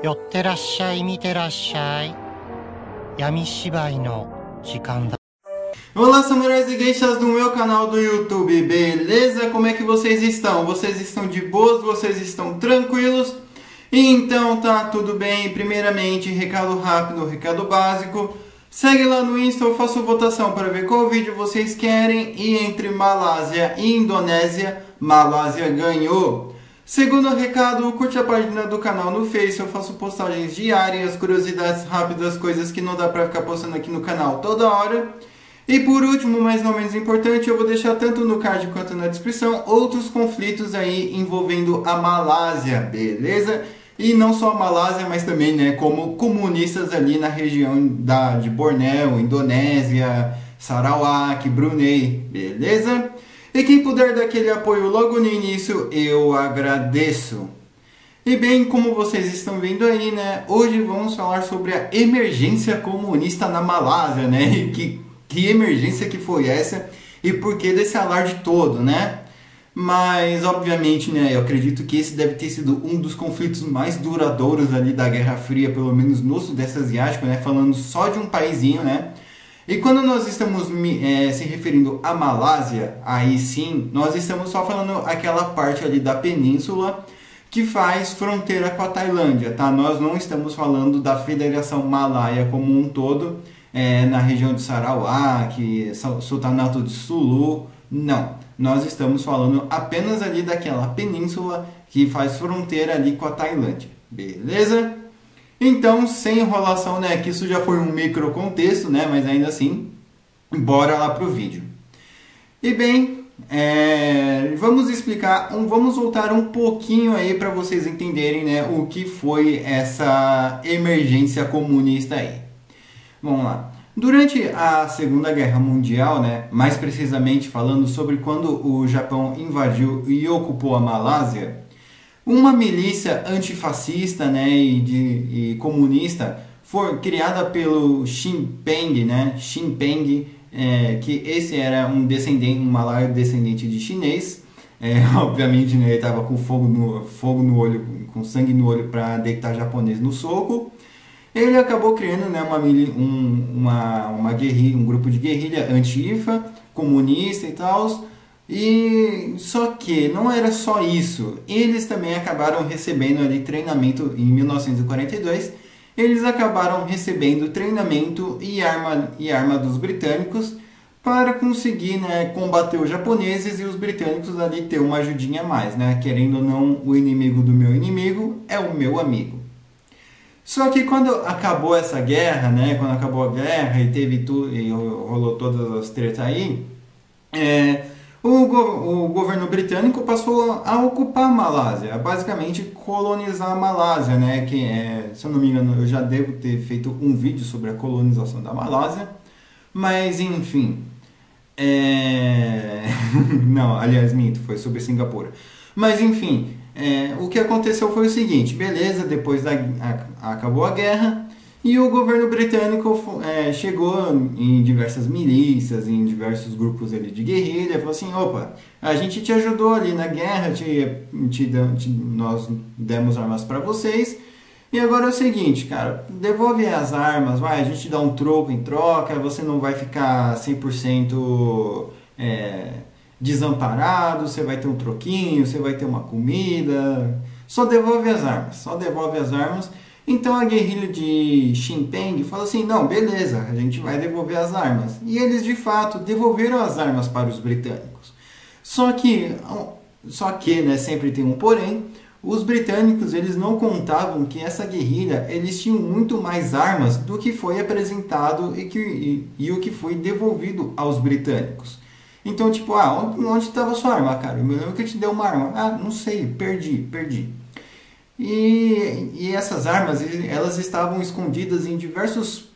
寄ってらっしゃい、見てらっしゃい。闇芝居の時間だ。 Olá, samurais e geishas do meu canal do YouTube, beleza? Como é que vocês estão? Vocês estão de boas? Vocês estão tranquilos? Então tá tudo bem. Primeiramente, recado rápido, recado básico. Segue lá no Insta, eu faço votação para ver qual vídeo vocês querem. E entre Malásia e Indonésia, Malásia ganhou. Segundo recado, curte a página do canal no Face, eu faço postagens diárias, curiosidades rápidas, coisas que não dá pra ficar postando aqui no canal toda hora. E por último, mas não menos importante, eu vou deixar tanto no card quanto na descrição outros conflitos aí envolvendo a Malásia, beleza? E não só a Malásia, mas também, né, como comunistas ali na região de Bornéu, Indonésia, Sarawak, Brunei, beleza? E quem puder dar aquele apoio logo no início, eu agradeço. E bem, como vocês estão vendo aí, né, hoje vamos falar sobre a emergência comunista na Malásia, né? E que emergência que foi essa e por que desse alarde todo, né? Mas, obviamente, né, eu acredito que esse deve ter sido um dos conflitos mais duradouros ali da Guerra Fria, pelo menos no Sudeste Asiático, né? Falando só de um paísinho, né? E quando nós estamos se referindo à Malásia, aí sim, nós estamos só falando aquela parte ali da península que faz fronteira com a Tailândia, tá? Nós não estamos falando da Federação Malaia como um todo, na região de Sarawak, Sultanato de Sulu, não. Nós estamos falando apenas ali daquela península que faz fronteira ali com a Tailândia, beleza? Então, sem enrolação, né, que isso já foi um micro contexto, né, mas ainda assim, bora lá pro vídeo. E bem, vamos explicar, vamos voltar um pouquinho aí para vocês entenderem, né, o que foi essa emergência comunista aí. Vamos lá. Durante a Segunda Guerra Mundial, né, mais precisamente falando sobre quando o Japão invadiu e ocupou a Malásia, uma milícia antifascista, né, e comunista foi criada pelo Sinn Peng, né, Sinn Peng, que esse era um malaio descendente de chinês, obviamente, né, ele estava com fogo no olho, com sangue no olho para deitar japonês no soco. Ele acabou criando, né, uma guerrilha, um grupo de guerrilha antifa, comunista e tal. E só que não era só isso, eles também acabaram recebendo ali treinamento em 1942. Eles acabaram recebendo treinamento e arma dos britânicos para conseguir, né, combater os japoneses e os britânicos ali ter uma ajudinha a mais, né? Querendo ou não, o inimigo do meu inimigo é o meu amigo. Só que quando acabou essa guerra, né, quando acabou a guerra e teve tudo e rolou todas as tretas aí, o governo britânico passou a ocupar a Malásia, a basicamente colonizar a Malásia, né? Que se eu não me engano, eu já devo ter feito um vídeo sobre a colonização da Malásia, mas enfim, não, aliás, minto, foi sobre Singapura, mas enfim, o que aconteceu foi o seguinte, beleza, depois acabou a guerra. E o governo britânico chegou em diversas milícias, em diversos grupos ali de guerrilha, falou assim, opa, a gente te ajudou ali na guerra, nós demos armas para vocês, e agora é o seguinte, cara, devolve as armas, a gente dá um troco em troca, você não vai ficar 100% desamparado, você vai ter um troquinho, você vai ter uma comida, só devolve as armas. Então a guerrilha de Sinn Peng falou assim, não, beleza, a gente vai devolver as armas. E eles de fato devolveram as armas para os britânicos. Só que, né, sempre tem um porém, os britânicos eles não contavam que essa guerrilha, eles tinham muito mais armas do que foi apresentado e o que foi devolvido aos britânicos. Então tipo, onde estava a sua arma, cara? Eu me lembro que eu te dei uma arma. Não sei, perdi. E essas armas, elas estavam escondidas em diversos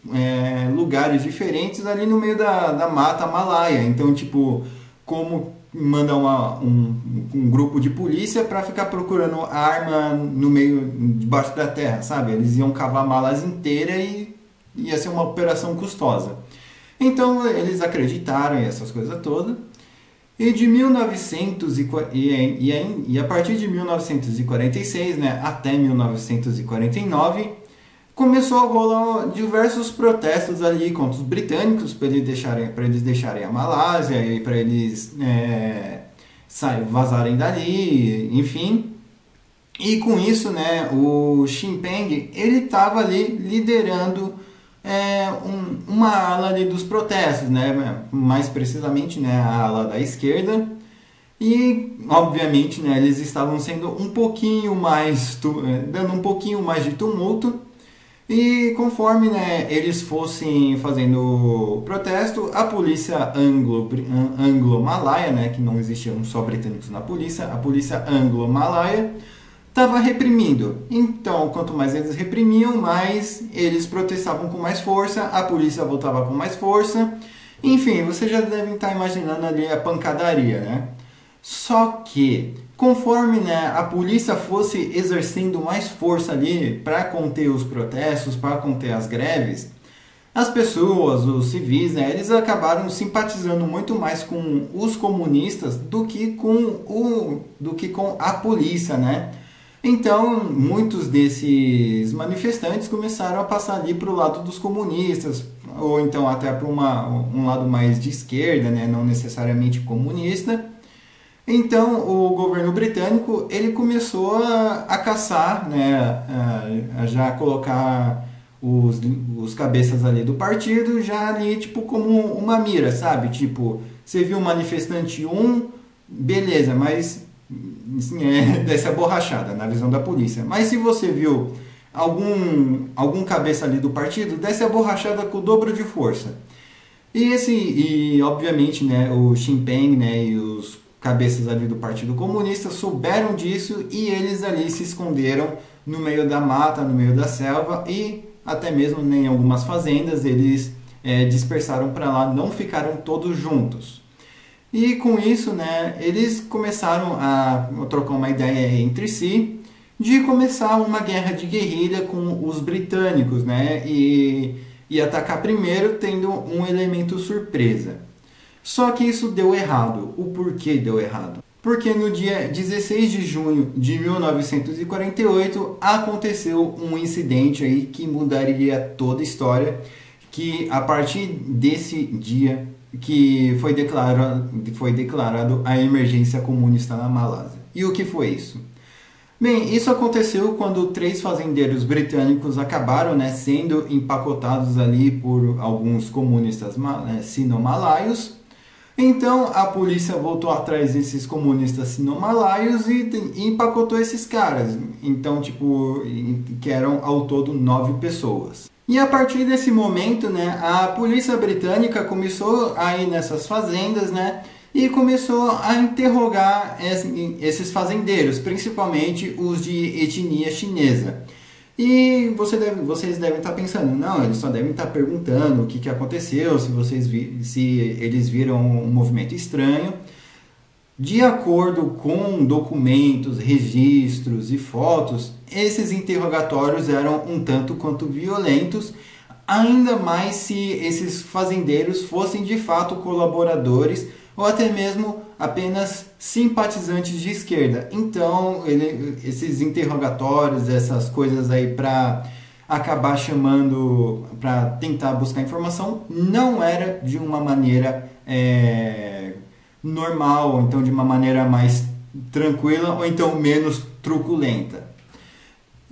lugares diferentes ali no meio da mata malaia. Então, tipo, como mandar um grupo de polícia para ficar procurando a arma no meio, debaixo da terra, sabe? Eles iam cavar malas inteiras e ia ser uma operação custosa. Então, eles acreditaram em essas coisas todas. E de 1900 e a partir de 1946, né, até 1949, começou a rolar diversos protestos ali contra os britânicos para eles deixarem a Malásia e para eles vazarem dali, enfim. E com isso, né, o Sinn Féin ele estava ali liderando uma ala ali dos protestos, né, mais precisamente, né, a ala da esquerda. E, obviamente, né, eles estavam sendo um pouquinho mais, dando um pouquinho mais de tumulto. E conforme, né, eles fossem fazendo protesto, a polícia anglo-malaia, né, que não existiam só britânicos na polícia, a polícia anglo-malaia estava reprimindo. Então, quanto mais eles reprimiam, mais eles protestavam com mais força, a polícia voltava com mais força. Enfim, vocês já devem estar imaginando ali a pancadaria, né? Só que, conforme, né, a polícia fosse exercendo mais força ali para conter os protestos, para conter as greves, as pessoas, os civis, né, eles acabaram simpatizando muito mais com os comunistas do que com a polícia, né? Então, muitos desses manifestantes começaram a passar ali para o lado dos comunistas, ou então até para um lado mais de esquerda, né, não necessariamente comunista. Então, o governo britânico ele começou a caçar, né, a já colocar os cabeças ali do partido já ali tipo como uma mira, sabe? Tipo, você viu um manifestante beleza, mas desce a borrachada na visão da polícia. Mas se você viu algum cabeça ali do partido, desce a borrachada com o dobro de força. E obviamente, né, o Sinn Féin, né, e os cabeças ali do Partido Comunista souberam disso e eles ali se esconderam no meio da mata, no meio da selva e até mesmo em algumas fazendas eles dispersaram para lá, não ficaram todos juntos. E com isso, né, eles começaram a trocar uma ideia entre si de começar uma guerra de guerrilha com os britânicos, né, e atacar primeiro tendo um elemento surpresa. Só que isso deu errado. O porquê deu errado? Porque no dia 16 de junho de 1948 aconteceu um incidente aí que mudaria toda a história, que a partir desse dia que foi declarado a emergência comunista na Malásia. E o que foi isso? Bem, isso aconteceu quando 3 fazendeiros britânicos acabaram, né, sendo empacotados ali por alguns comunistas sino-malaios. Então a polícia voltou atrás desses comunistas sino-malaios e empacotou esses caras. Então, tipo, que eram ao todo 9 pessoas. E a partir desse momento, né, a polícia britânica começou a ir nessas fazendas, né, e começou a interrogar esses fazendeiros, principalmente os de etnia chinesa. E vocês devem estar pensando, não, eles só devem estar perguntando o que aconteceu, se eles viram um movimento estranho. De acordo com documentos, registros e fotos, esses interrogatórios eram um tanto quanto violentos, ainda mais se esses fazendeiros fossem de fato colaboradores ou até mesmo apenas simpatizantes de esquerda. Então, esses interrogatórios, essas coisas aí para acabar chamando, para tentar buscar informação, não era de uma maneira normal, ou então de uma maneira mais tranquila, ou então menos truculenta.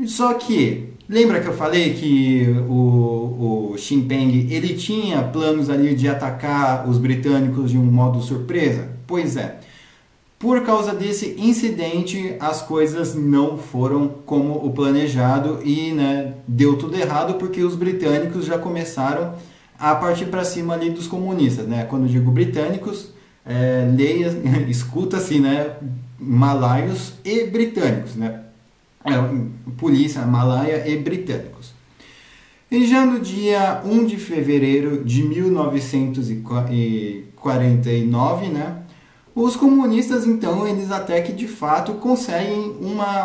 Só que, lembra que eu falei que o Sinn Féin ele tinha planos ali de atacar os britânicos de um modo surpresa? Pois é. Por causa desse incidente, as coisas não foram como o planejado e, né, deu tudo errado porque os britânicos já começaram a partir para cima ali dos comunistas, né? Quando eu digo britânicos, escuta-se, né, malaios e britânicos, né? Polícia malaia e britânicos. E já no dia 1 de fevereiro de 1949, né, os comunistas, então, eles até que de fato conseguem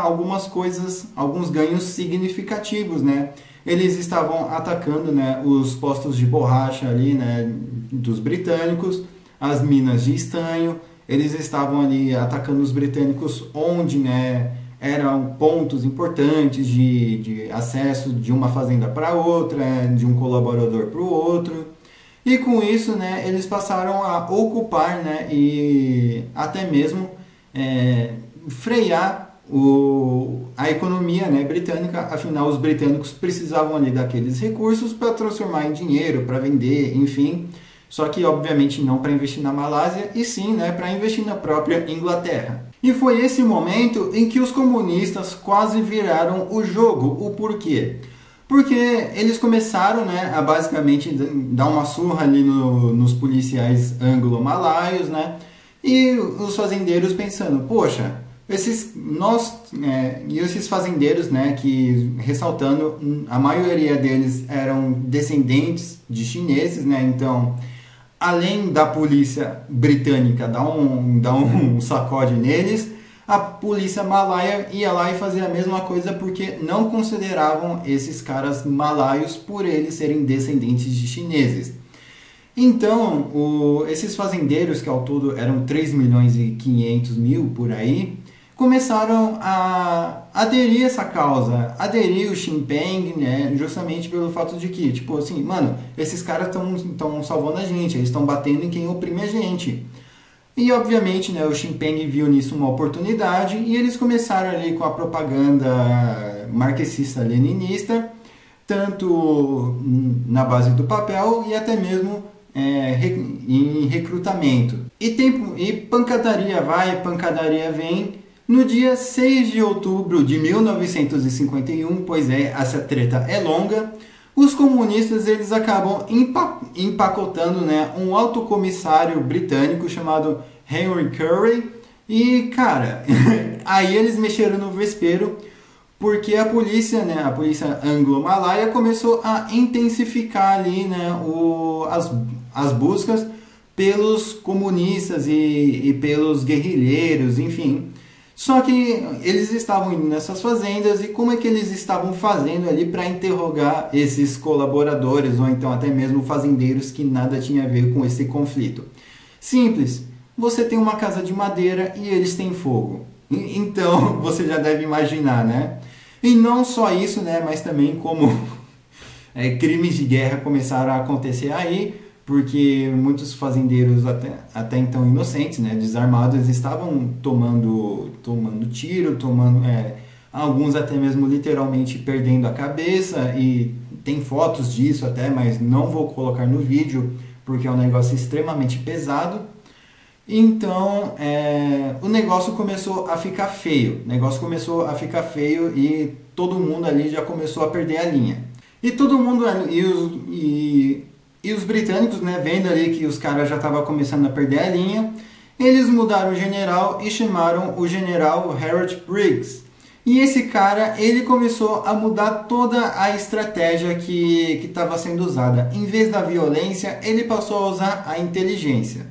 algumas coisas, alguns ganhos significativos, né? Eles estavam atacando, né, os postos de borracha ali, né, dos britânicos, as minas de estanho, eles estavam ali atacando os britânicos onde, né, eram pontos importantes de acesso de uma fazenda para outra, de um colaborador para o outro. E com isso, né, eles passaram a ocupar, né, e até mesmo frear a economia, né, britânica. Afinal, os britânicos precisavam ali daqueles recursos para transformar em dinheiro, para vender, enfim. Só que, obviamente, não para investir na Malásia, e sim, né, para investir na própria Inglaterra. E foi esse momento em que os comunistas quase viraram o jogo. O porquê? Porque eles começaram, né, a basicamente dar uma surra ali nos policiais anglo-malaios, né, e os fazendeiros pensando, poxa, esses fazendeiros, né, que, ressaltando, a maioria deles eram descendentes de chineses, né, então, além da polícia britânica dar um sacode neles, a polícia malaia ia lá e fazia a mesma coisa porque não consideravam esses caras malaios por eles serem descendentes de chineses. Então, esses fazendeiros, que ao todo eram 3 milhões e 500 mil por aí, começaram a aderir essa causa, aderir o Sinn Féin, né, justamente pelo fato de que, tipo assim, mano, esses caras estão salvando a gente, eles estão batendo em quem oprime a gente. E, obviamente, né, o Sinn Féin viu nisso uma oportunidade e eles começaram ali com a propaganda marxista-leninista, tanto na base do papel e até mesmo em recrutamento. E pancadaria vai, pancadaria vem. No dia 6 de outubro de 1951, pois essa treta é longa, os comunistas eles acabam empacotando, né, um alto comissário britânico chamado Henry Curry. E, cara, aí eles mexeram no vespeiro, porque a polícia, né, a polícia anglo-malaia começou a intensificar ali, né, as buscas pelos comunistas e pelos guerrilheiros, enfim. Só que eles estavam indo nessas fazendas e como é que eles estavam fazendo ali para interrogar esses colaboradores ou então até mesmo fazendeiros que nada tinha a ver com esse conflito? Simples, você tem uma casa de madeira e eles têm fogo. Então você já deve imaginar, né? E não só isso, né, mas também como crimes de guerra começaram a acontecer aí, porque muitos fazendeiros até então inocentes, né, desarmados, estavam tomando tiro, alguns até mesmo literalmente perdendo a cabeça, e tem fotos disso até, mas não vou colocar no vídeo, porque é um negócio extremamente pesado. Então, o negócio começou a ficar feio, e todo mundo ali já começou a perder a linha. E todo mundo, e os britânicos, né, vendo ali que os caras já estavam começando a perder a linha, eles mudaram o general e chamaram o general Harold Briggs. E esse cara, ele começou a mudar toda a estratégia que estava sendo usada. Em vez da violência, ele passou a usar a inteligência.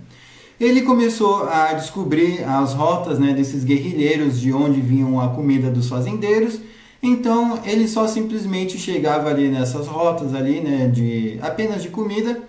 Ele começou a descobrir as rotas, né, desses guerrilheiros, de onde vinham a comida dos fazendeiros. Então ele só simplesmente chegava ali nessas rotas ali, né, apenas de comida,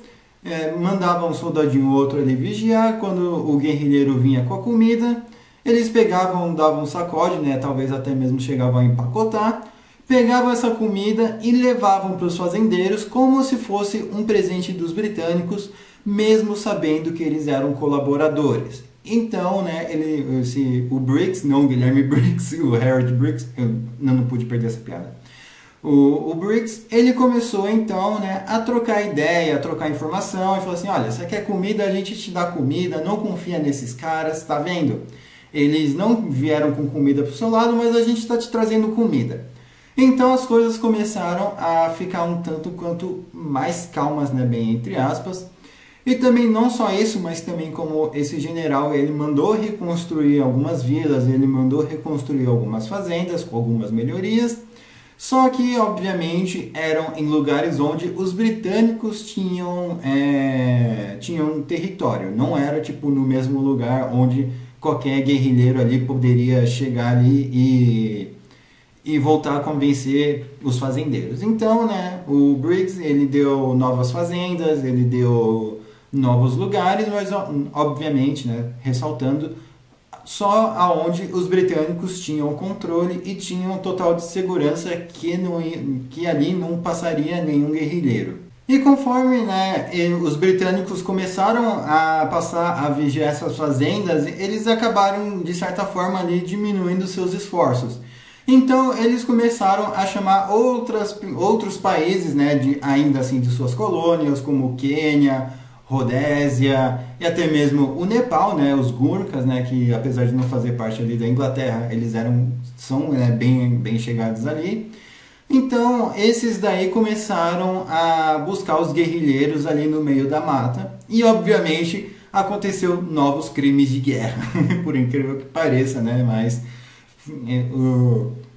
mandava um soldadinho ou outro ali vigiar. Quando o guerrilheiro vinha com a comida, eles pegavam, davam um sacode, né, talvez até mesmo chegavam a empacotar, pegavam essa comida e levavam para os fazendeiros como se fosse um presente dos britânicos, mesmo sabendo que eles eram colaboradores. Então, né, o Briggs, não o Guilherme Briggs, o Harold Briggs, eu não pude perder essa piada. O Briggs, ele começou então, né, a trocar ideia, a trocar informação, e falou assim, olha, você quer comida, a gente te dá comida, não confia nesses caras, tá vendo? Eles não vieram com comida pro seu lado, mas a gente está te trazendo comida. Então as coisas começaram a ficar um tanto quanto mais calmas, né, bem entre aspas. E também não só isso, mas também como esse general, ele mandou reconstruir algumas vilas, ele mandou reconstruir algumas fazendas com algumas melhorias, só que obviamente eram em lugares onde os britânicos tinham território, não era tipo no mesmo lugar onde qualquer guerrilheiro ali poderia chegar ali e voltar a convencer os fazendeiros. Então, né, o Briggs, ele deu novas fazendas, ele deu novos lugares, mas obviamente, né, ressaltando só aonde os britânicos tinham controle e tinham total de segurança que ali não passaria nenhum guerrilheiro. E conforme, né, os britânicos começaram a passar a vigiar essas fazendas, eles acabaram de certa forma ali diminuindo seus esforços. Então eles começaram a chamar outros países, né, ainda assim de suas colônias, como o Quênia, Rodésia e até mesmo o Nepal, né, os Gurkhas, né, que apesar de não fazer parte ali da Inglaterra, eles são né, bem chegados ali. Então esses daí começaram a buscar os guerrilheiros ali no meio da mata e obviamente aconteceu novos crimes de guerra, por incrível que pareça, né, mas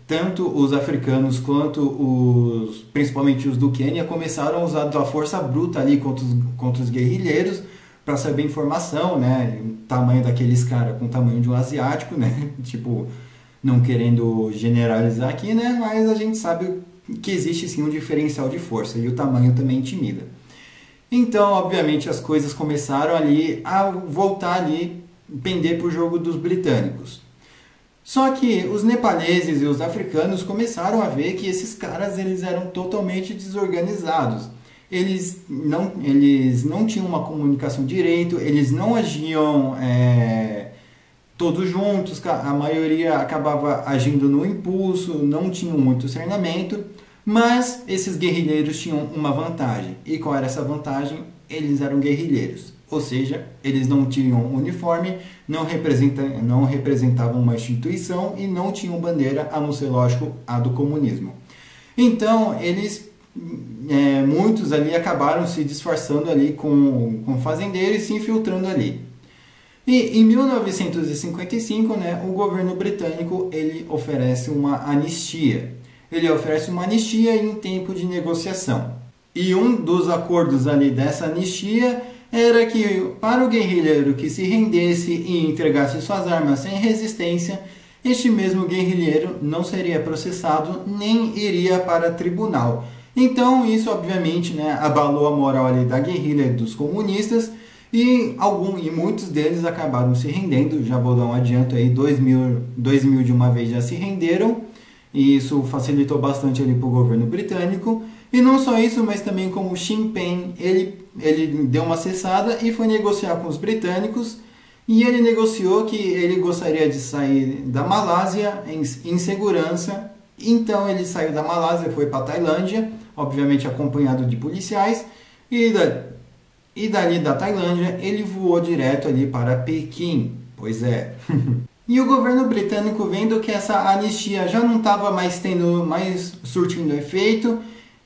tanto os africanos quanto principalmente os do Quênia começaram a usar da força bruta ali contra os guerrilheiros para saber informação, né? O tamanho daqueles caras com o tamanho de um asiático, né? Tipo, não querendo generalizar aqui, né? Mas a gente sabe que existe sim um diferencial de força e o tamanho também intimida. Então, obviamente, as coisas começaram ali a voltar ali, pender para o jogo dos britânicos. Só que os nepaleses e os africanos começaram a ver que esses caras eles eram totalmente desorganizados. Eles não tinham uma comunicação direito, eles não agiam todos juntos, a maioria acabava agindo no impulso, não tinham muito treinamento, mas esses guerrilheiros tinham uma vantagem. E qual era essa vantagem? Eles eram guerrilheiros. Ou seja, eles não tinham uniforme, não representavam uma instituição e não tinham bandeira, a não ser, lógico, a do comunismo. Então, muitos ali acabaram se disfarçando ali com fazendeiros e se infiltrando ali. E em 1955, né, o governo britânico ele oferece uma anistia. Ele oferece uma anistia em tempo de negociação. E um dos acordos ali dessa anistia era que para o guerrilheiro que se rendesse e entregasse suas armas sem resistência, este mesmo guerrilheiro não seria processado nem iria para tribunal. Então isso obviamente, né, abalou a moral ali da guerrilha dos comunistas e muitos deles acabaram se rendendo. Já vou dar um adianto aí, 2.000 de uma vez já se renderam e isso facilitou bastante ali para o governo britânico. E não só isso, mas também como Sinn Féin, ele deu uma cessada e foi negociar com os britânicos. E ele negociou que ele gostaria de sair da Malásia em segurança. Então ele saiu da Malásia, foi para a Tailândia, obviamente acompanhado de policiais. E dali da Tailândia ele voou direto ali para Pequim. Pois é. E o governo britânico, vendo que essa anistia já não estava mais surtindo efeito,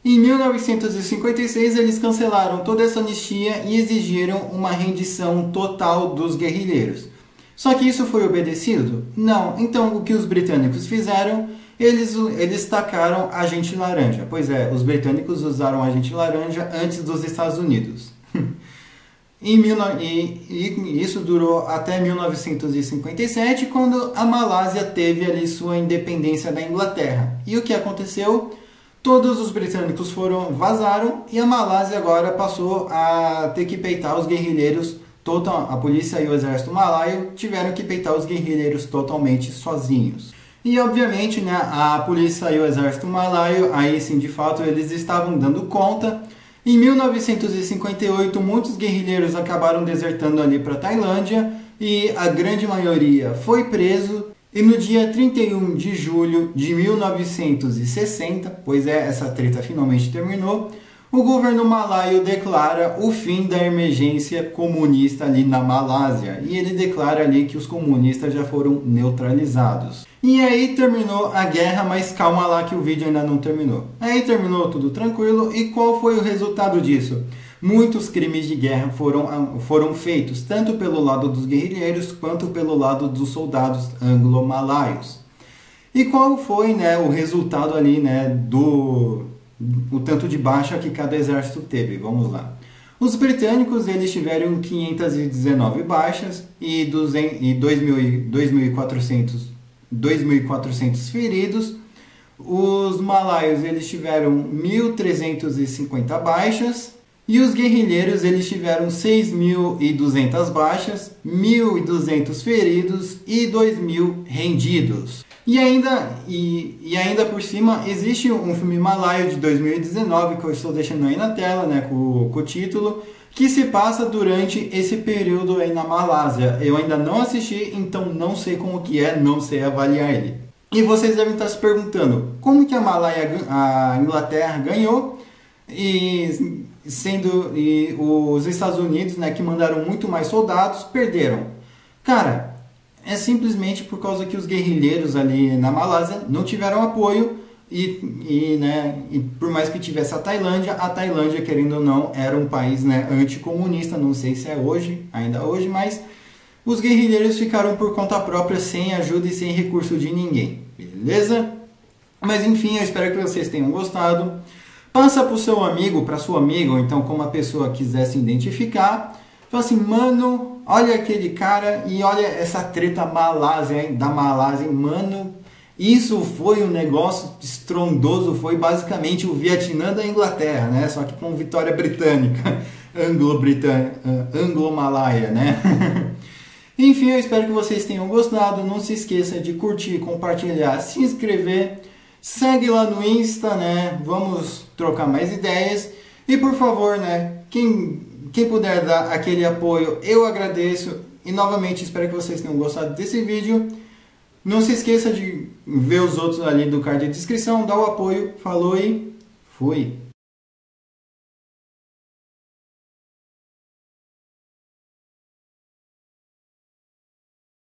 em 1956 eles cancelaram toda essa anistia e exigiram uma rendição total dos guerrilheiros. Só que isso foi obedecido? Não. Então o que os britânicos fizeram? Eles tacaram agente laranja. Pois é, os britânicos usaram agente laranja antes dos Estados Unidos. E isso durou até 1957, quando a Malásia teve ali sua independência da Inglaterra. E o que aconteceu? Todos os britânicos vazaram e a Malásia agora passou a ter que peitar os guerrilheiros. A polícia e o exército malaio tiveram que peitar os guerrilheiros totalmente sozinhos. E obviamente, né, a polícia e o exército malaio, aí sim de fato eles estavam dando conta. Em 1958 muitos guerrilheiros acabaram desertando ali para a Tailândia e a grande maioria foi preso. E no dia 31 de julho de 1960, pois essa treta finalmente terminou, o governo malaio declara o fim da emergência comunista ali na Malásia. E ele declara ali que os comunistas já foram neutralizados. E aí terminou a guerra, mas calma lá que o vídeo ainda não terminou. Aí terminou tudo tranquilo e qual foi o resultado disso? Muitos crimes de guerra foram feitos, tanto pelo lado dos guerrilheiros, quanto pelo lado dos soldados anglo-malaios. E qual foi, né, o resultado ali, né, o tanto de baixa que cada exército teve? Vamos lá. Os britânicos eles tiveram 519 baixas e 2.400 feridos. Os malaios eles tiveram 1.350 baixas E os guerrilheiros eles tiveram 6.200 baixas, 1.200 feridos e 2.000 rendidos. E ainda por cima existe um filme malaio de 2019 que eu estou deixando aí na tela, né, com o título, que se passa durante esse período aí na Malásia. Eu ainda não assisti, então não sei como que é, não sei avaliar ele. E vocês devem estar se perguntando, como que a Inglaterra ganhou e os Estados Unidos, né, que mandaram muito mais soldados, perderam? Cara, é simplesmente por causa que os guerrilheiros ali na Malásia não tiveram apoio e por mais que tivesse a Tailândia, querendo ou não, era um país, né, anticomunista, não sei se é hoje, ainda hoje, mas os guerrilheiros ficaram por conta própria, sem ajuda e sem recurso de ninguém, beleza? Mas enfim, eu espero que vocês tenham gostado. Passa para o seu amigo, para sua amiga, ou então como a pessoa quiser se identificar. Fala assim, mano, olha aquele cara e olha essa treta da Malásia, hein? Mano, isso foi um negócio estrondoso, foi basicamente o Vietnã da Inglaterra, né? Só que com vitória britânica, anglo-malaia, né? Enfim, eu espero que vocês tenham gostado. Não se esqueça de curtir, compartilhar, se inscrever. Segue lá no Insta, né? Vamos trocar mais ideias. E por favor, né? Quem puder dar aquele apoio, eu agradeço. E novamente espero que vocês tenham gostado desse vídeo. Não se esqueça de ver os outros ali do card de descrição, dá o apoio. Falou e fui!